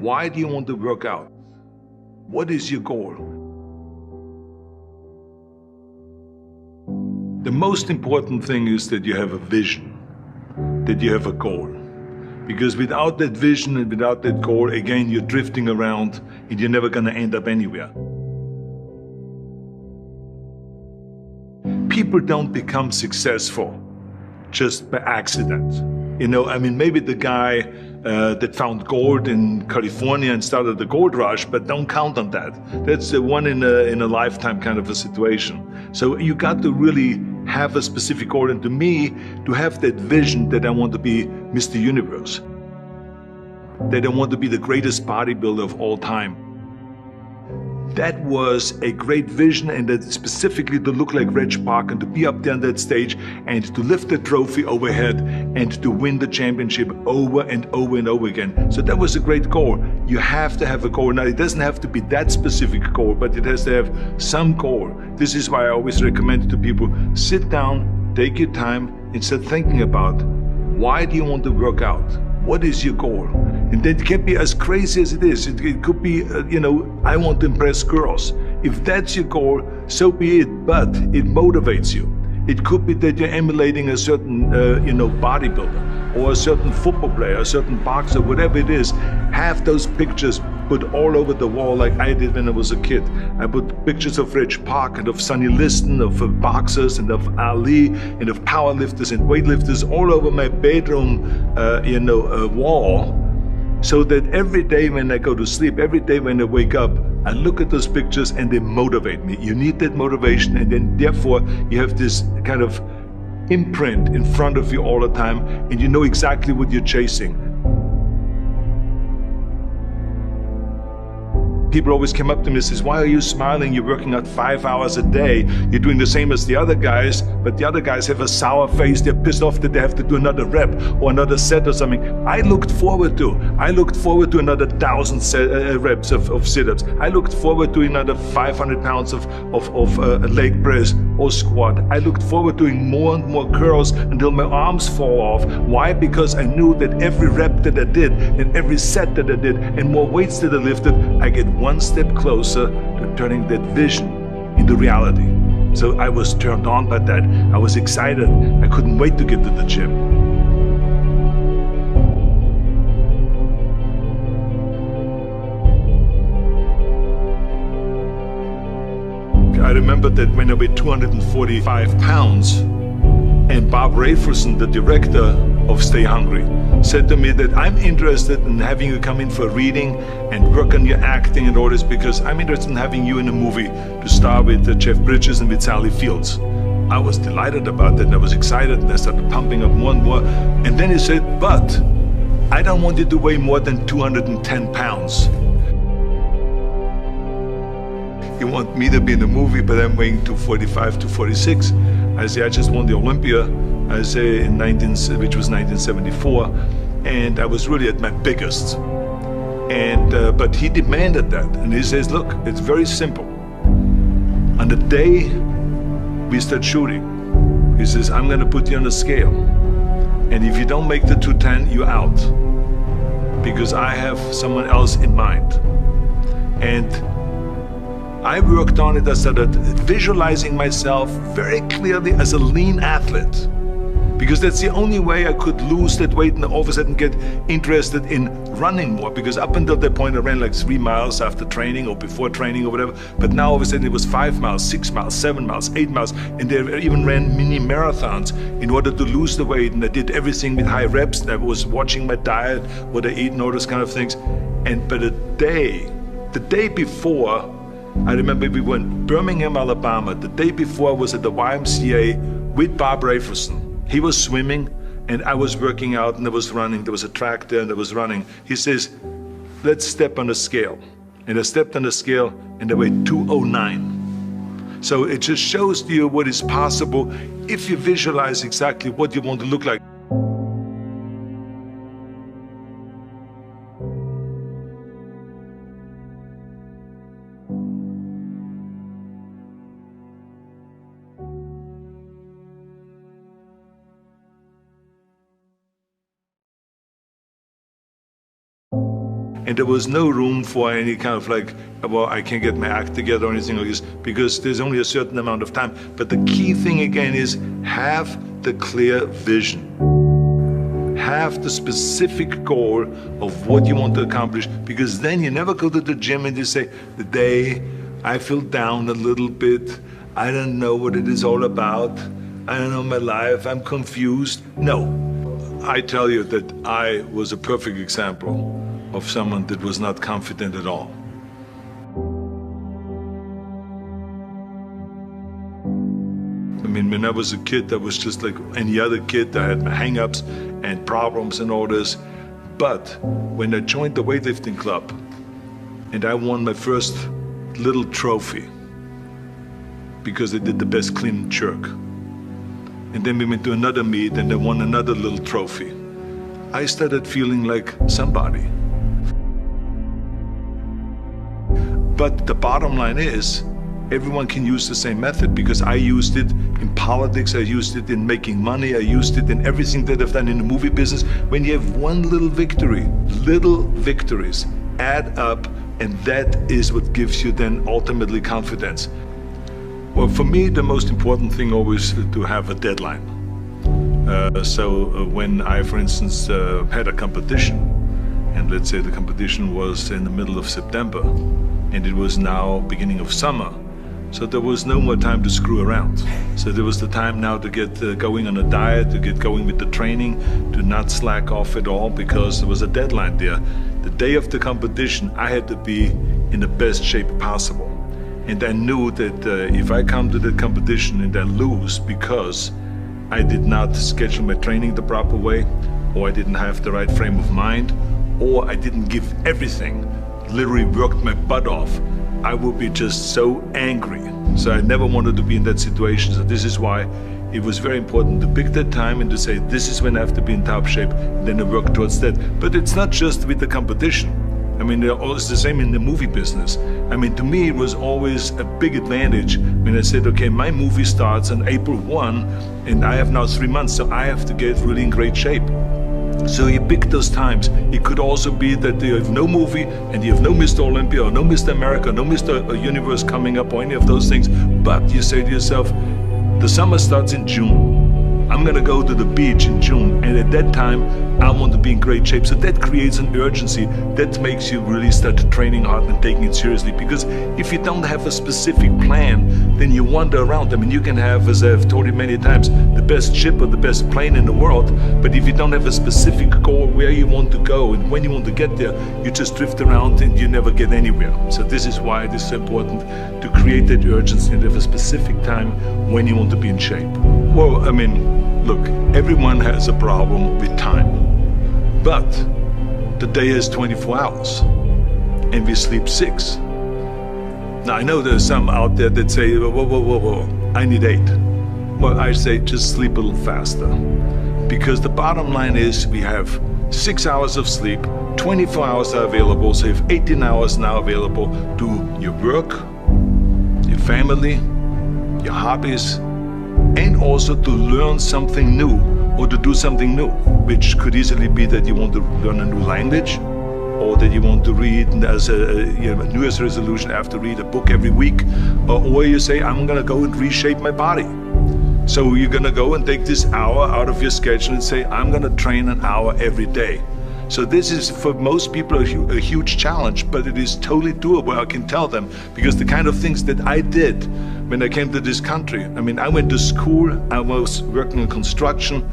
Why do you want to work out? What is your goal? The most important thing is that you have a vision, that you have a goal. Because without that vision and without that goal, again, you're drifting around and you're never going to end up anywhere. People don't become successful just by accident. You know, I mean, maybe the guy that found gold in California and started the gold rush, but don't count on that. That's the one in a lifetime kind of a situation. So you got to really have a specific goal. And to me, to have that vision that I want to be Mr. Universe, that I want to be the greatest bodybuilder of all time. That was a great vision, and that specifically to look like Reg Park and to be up there on that stage and to lift the trophy overhead and to win the championship over and over and over again. So that was a great goal. You have to have a goal. Now, it doesn't have to be that specific goal, but it has to have some goal. This is why I always recommend to people, sit down, take your time, and start thinking about, why do you want to work out? What is your goal? And that can be as crazy as it is. It could be, I want to impress girls. If that's your goal, so be it, but it motivates you. It could be that you're emulating a certain, bodybuilder or a certain football player, a certain boxer, whatever it is. Have those pictures put all over the wall like I did when I was a kid. I put pictures of Reg Park and of Sonny Liston, of boxers and of Ali and of powerlifters and weightlifters all over my bedroom, wall. So that every day when I go to sleep, every day when I wake up, I look at those pictures and they motivate me. You need that motivation, and then therefore you have this kind of imprint in front of you all the time, and you know exactly what you're chasing. People always come up to me and says, why are you smiling? You're working out 5 hours a day. You're doing the same as the other guys, but the other guys have a sour face. They're pissed off that they have to do another rep or another set or something. I looked forward to another 1,000 reps of sit-ups. I looked forward to another 500 pounds of leg press or squat. I looked forward to doing more and more curls until my arms fall off. Why? Because I knew that every rep that I did and every set that I did and more weights that I lifted, I get one step closer to turning that vision into reality. So I was turned on by that. I was excited. I couldn't wait to get to the gym. I remember that when I weighed 245 pounds, and Bob Rafelson, the director of Stay Hungry, said to me that I'm interested in having you come in for a reading and work on your acting and all this, because I'm interested in having you in a movie to star with Jeff Bridges and with Sally Fields. I was delighted about that, and I was excited, and I started pumping up more and more. And then he said, but I don't want you to weigh more than 210 pounds. You want me to be in the movie, but I'm weighing 245, 246. I say, I just won the Olympia, I say, which was 1974, and I was really at my biggest. And but he demanded that, and he says, look, it's very simple. On the day we start shooting, he says, I'm gonna put you on a scale, and if you don't make the 210, you're out, because I have someone else in mind. And I worked on it. I started visualizing myself very clearly as a lean athlete, because that's the only way I could lose that weight and all of a sudden get interested in running more, because up until that point I ran like 3 miles after training or before training or whatever, but now all of a sudden it was 5 miles, 6 miles, 7 miles, 8 miles, and they even ran mini marathons in order to lose the weight, and I did everything with high reps, and I was watching my diet, what I eat and all those kind of things. But the day before, I remember we were in Birmingham, Alabama. The day before I was at the YMCA with Bob Rafelson. He was swimming and I was working out and I was running. There was a track there and I was running. He says, let's step on the scale. And I stepped on the scale and I weighed 209. So it just shows to you what is possible if you visualize exactly what you want to look like. And there was no room for any kind of like, well, I can't get my act together or anything like this, because there's only a certain amount of time. But the key thing again is have the clear vision. Have the specific goal of what you want to accomplish, because then you never go to the gym and you say, the day I feel down a little bit, I don't know what it is all about, I don't know my life, I'm confused. No, I tell you that I was a perfect example of someone that was not confident at all. I mean, when I was a kid, I was just like any other kid. I had my hang-ups and problems and all this. But when I joined the weightlifting club and I won my first little trophy because I did the best clean and jerk, and then we went to another meet and I won another little trophy, I started feeling like somebody. But the bottom line is, everyone can use the same method, because I used it in politics, I used it in making money, I used it in everything that I've done in the movie business. When you have one little victory, little victories add up, and that is what gives you then ultimately confidence. Well, for me, the most important thing always is to have a deadline. So when I, for instance, had a competition, and let's say the competition was in the middle of September, and it was now beginning of summer, so there was no more time to screw around. So there was the time now to get going on a diet, to get going with the training, to not slack off at all, because there was a deadline there. The day of the competition, I had to be in the best shape possible. And I knew that if I come to the competition and I lose because I did not schedule my training the proper way, or I didn't have the right frame of mind, or I didn't give everything, literally worked my butt off, I would be just so angry. So I never wanted to be in that situation. So this is why it was very important to pick that time and to say, this is when I have to be in top shape, and then I work towards that. But it's not just with the competition. I mean, it's the same in the movie business. I mean, to me, it was always a big advantage when I said, okay, my movie starts on April 1, and I have now 3 months, so I have to get really in great shape. So you pick those times. It could also be that you have no movie and you have no Mr. Olympia or no Mr. America, no Mr. Universe coming up or any of those things. But you say to yourself, the summer starts in June. I'm gonna go to the beach in June, and at that time I want to be in great shape. So that creates an urgency that makes you really start training hard and taking it seriously. Because if you don't have a specific plan, then you wander around. I mean, you can have, as I've told you many times, the best ship or the best plane in the world, but if you don't have a specific goal where you want to go and when you want to get there, you just drift around and you never get anywhere. So this is why it is so important to create that urgency and have a specific time when you want to be in shape. Well, I mean, look, everyone has a problem with time, but the day has 24 hours and we sleep 6. Now, I know there's some out there that say, whoa, I need 8. Well, I say just sleep a little faster, because the bottom line is we have 6 hours of sleep, 24 hours are available, so you have 18 hours now available to your work, your family, your hobbies, and also to learn something new or to do something new, which could easily be that you want to learn a new language, or that you want to read as a New Year's resolution, I have to read a book every week, or you say, I'm gonna go and reshape my body. So you're gonna go and take this hour out of your schedule and say, I'm gonna train an hour every day. So this is, for most people, a huge challenge, but it is totally doable, I can tell them, because the kind of things that I did when I came to this country, I mean, I went to school, I was working in construction,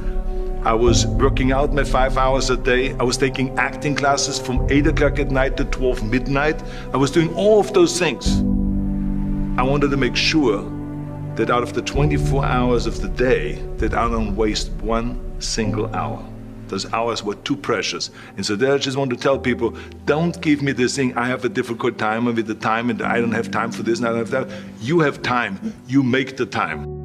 I was working out my 5 hours a day, I was taking acting classes from 8 o'clock at night to 12 midnight, I was doing all of those things. I wanted to make sure that out of the 24 hours of the day, that I don't waste one single hour. Those hours were too precious. And so there I just want to tell people, don't give me this thing, I have a difficult time with the time and I don't have time for this and I don't have that. You have time, you make the time.